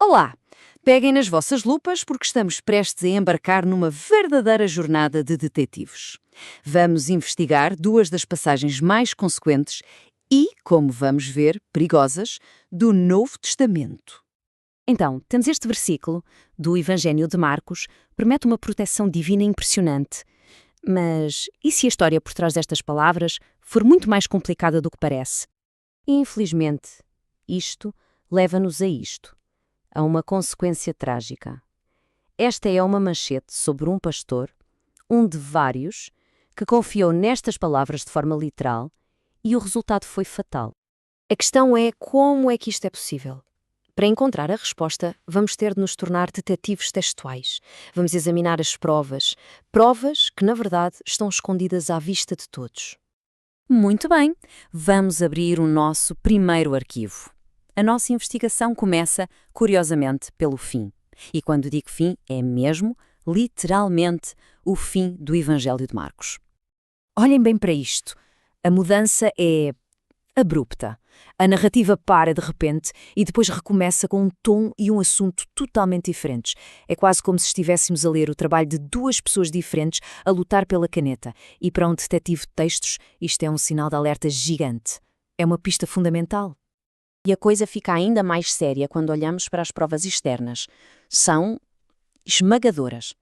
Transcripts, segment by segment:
Olá! Peguem nas vossas lupas porque estamos prestes a embarcar numa verdadeira jornada de detetives. Vamos investigar duas das passagens mais consequentes e, como vamos ver, perigosas, do Novo Testamento. Então, temos este versículo do Evangelho de Marcos, promete uma proteção divina impressionante. Mas e se a história por trás destas palavras for muito mais complicada do que parece? E, infelizmente, isto leva-nos a isto, a uma consequência trágica. Esta é uma manchete sobre um pastor, um de vários, que confiou nestas palavras de forma literal e o resultado foi fatal. A questão é como é que isto é possível? Para encontrar a resposta, vamos ter de nos tornar detetives textuais. Vamos examinar as provas que, na verdade, estão escondidas à vista de todos. Muito bem, vamos abrir o nosso primeiro arquivo. A nossa investigação começa, curiosamente, pelo fim. E quando digo fim, é mesmo, literalmente, o fim do Evangelho de Marcos. Olhem bem para isto. A mudança é abrupta. A narrativa para de repente e depois recomeça com um tom e um assunto totalmente diferentes. É quase como se estivéssemos a ler o trabalho de duas pessoas diferentes a lutar pela caneta. E para um detetive de textos, isto é um sinal de alerta gigante. É uma pista fundamental. E a coisa fica ainda mais séria quando olhamos para as provas externas. São esmagadoras.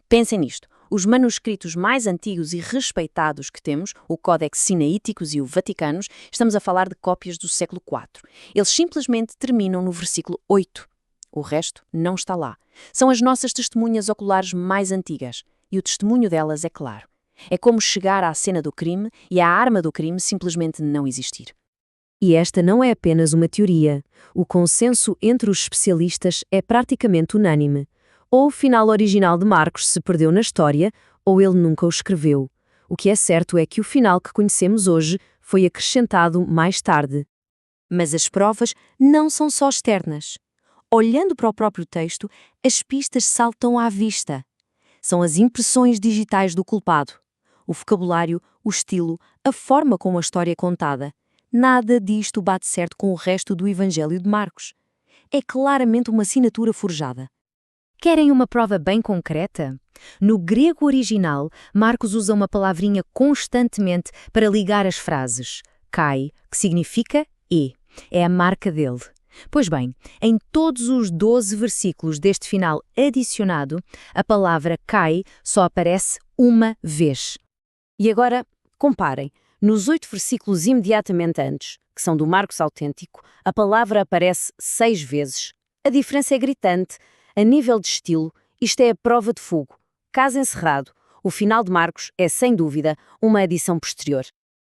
Pensem nisto. Os manuscritos mais antigos e respeitados que temos, o Códex Sinaíticos e o Vaticanos, estamos a falar de cópias do século IV. Eles simplesmente terminam no versículo 8. O resto não está lá. São as nossas testemunhas oculares mais antigas. E o testemunho delas é claro. É como chegar à cena do crime e a arma do crime simplesmente não existir. E esta não é apenas uma teoria. O consenso entre os especialistas é praticamente unânime. Ou o final original de Marcos se perdeu na história, ou ele nunca o escreveu. O que é certo é que o final que conhecemos hoje foi acrescentado mais tarde. Mas as provas não são só externas. Olhando para o próprio texto, as pistas saltam à vista. São as impressões digitais do culpado. O vocabulário, o estilo, a forma como a história é contada. Nada disto bate certo com o resto do Evangelho de Marcos. É claramente uma assinatura forjada. Querem uma prova bem concreta? No grego original, Marcos usa uma palavrinha constantemente para ligar as frases. Kai, que significa e. É a marca dele. Pois bem, em todos os 12 versículos deste final adicionado, a palavra kai só aparece uma vez. E agora, comparem. Nos 8 versículos imediatamente antes, que são do Marcos autêntico, a palavra aparece 6 vezes. A diferença é gritante. A nível de estilo, isto é a prova de fogo. Caso encerrado, o final de Marcos é, sem dúvida, uma adição posterior.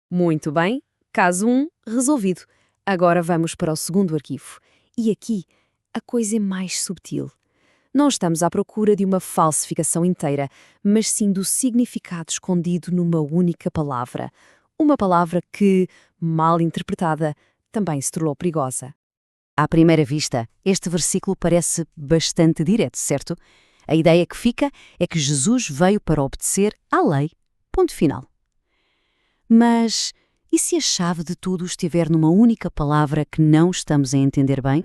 Muito bem, caso 1, resolvido. Agora vamos para o segundo arquivo. E aqui, a coisa é mais subtil. Não estamos à procura de uma falsificação inteira, mas sim do significado escondido numa única palavra. Uma palavra que, mal interpretada, também se tornou perigosa. À primeira vista, este versículo parece bastante direto, certo? A ideia que fica é que Jesus veio para obedecer à lei. Ponto final. Mas e se a chave de tudo estiver numa única palavra que não estamos a entender bem?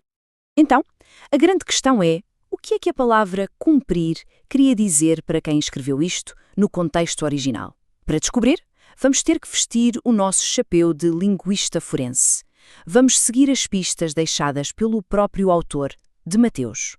Então, a grande questão é, o que é que a palavra cumprir queria dizer para quem escreveu isto no contexto original? Para descobrir, vamos ter que vestir o nosso chapéu de linguista forense. Vamos seguir as pistas deixadas pelo próprio autor, de Mateus.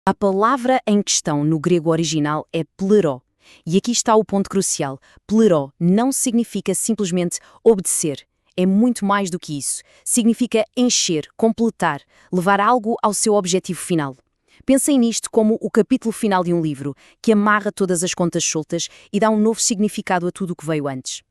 A palavra em questão no grego original é pleró. E aqui está o ponto crucial. Pleró não significa simplesmente obedecer. É muito mais do que isso. Significa encher, completar, levar algo ao seu objetivo final. Pensem nisto como o capítulo final de um livro, que amarra todas as contas soltas e dá um novo significado a tudo o que veio antes.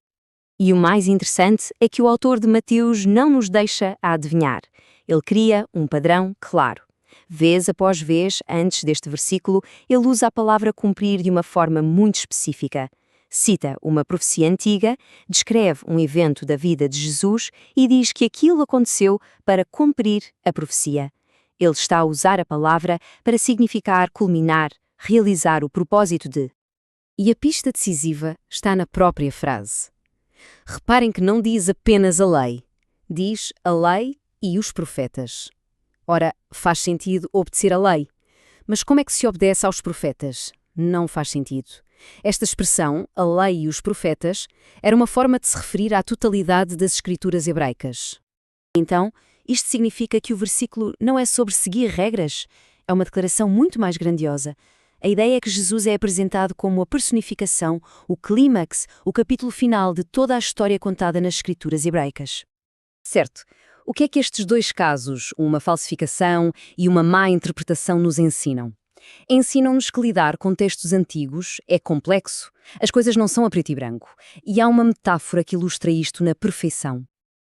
E o mais interessante é que o autor de Mateus não nos deixa a adivinhar. Ele cria um padrão claro. Vez após vez, antes deste versículo, ele usa a palavra cumprir de uma forma muito específica. Cita uma profecia antiga, descreve um evento da vida de Jesus e diz que aquilo aconteceu para cumprir a profecia. Ele está a usar a palavra para significar culminar, realizar o propósito de. E a pista decisiva está na própria frase. Reparem que não diz apenas a lei. Diz a lei e os profetas. Ora, faz sentido obedecer a lei. Mas como é que se obedece aos profetas? Não faz sentido. Esta expressão, a lei e os profetas, era uma forma de se referir à totalidade das escrituras hebraicas. Então, isto significa que o versículo não é sobre seguir regras, é uma declaração muito mais grandiosa. A ideia é que Jesus é apresentado como a personificação, o clímax, o capítulo final de toda a história contada nas escrituras hebraicas. Certo. O que é que estes dois casos, uma falsificação e uma má interpretação, nos ensinam? Ensinam-nos que lidar com textos antigos é complexo, as coisas não são a preto e branco, e há uma metáfora que ilustra isto na perfeição.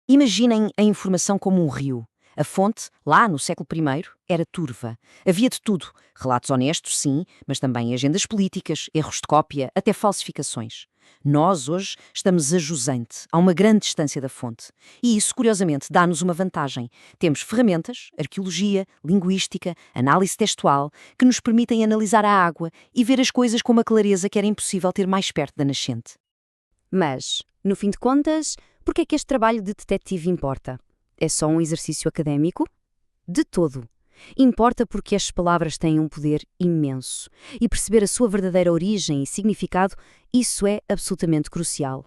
Imaginem a informação como um rio. A fonte, lá no século I, era turva. Havia de tudo. Relatos honestos, sim, mas também agendas políticas, erros de cópia, até falsificações. Nós, hoje, estamos a jusante, a uma grande distância da fonte. E isso, curiosamente, dá-nos uma vantagem. Temos ferramentas, arqueologia, linguística, análise textual, que nos permitem analisar a água e ver as coisas com uma clareza que era impossível ter mais perto da nascente. Mas, no fim de contas, por que é que este trabalho de detetive importa? É só um exercício académico? De todo. Importa porque estas palavras têm um poder imenso. E perceber a sua verdadeira origem e significado, isso é absolutamente crucial.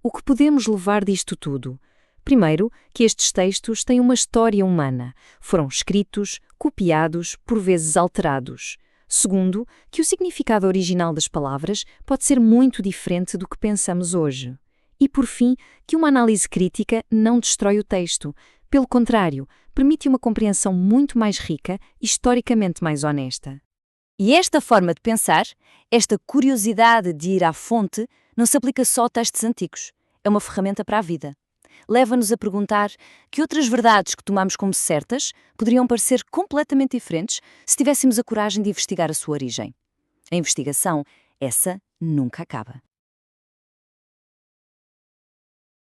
O que podemos levar disto tudo? Primeiro, que estes textos têm uma história humana. Foram escritos, copiados, por vezes alterados. Segundo, que o significado original das palavras pode ser muito diferente do que pensamos hoje. E, por fim, que uma análise crítica não destrói o texto. Pelo contrário, permite uma compreensão muito mais rica e historicamente mais honesta. E esta forma de pensar, esta curiosidade de ir à fonte, não se aplica só a textos antigos. É uma ferramenta para a vida. Leva-nos a perguntar que outras verdades que tomamos como certas poderiam parecer completamente diferentes se tivéssemos a coragem de investigar a sua origem. A investigação, essa nunca acaba.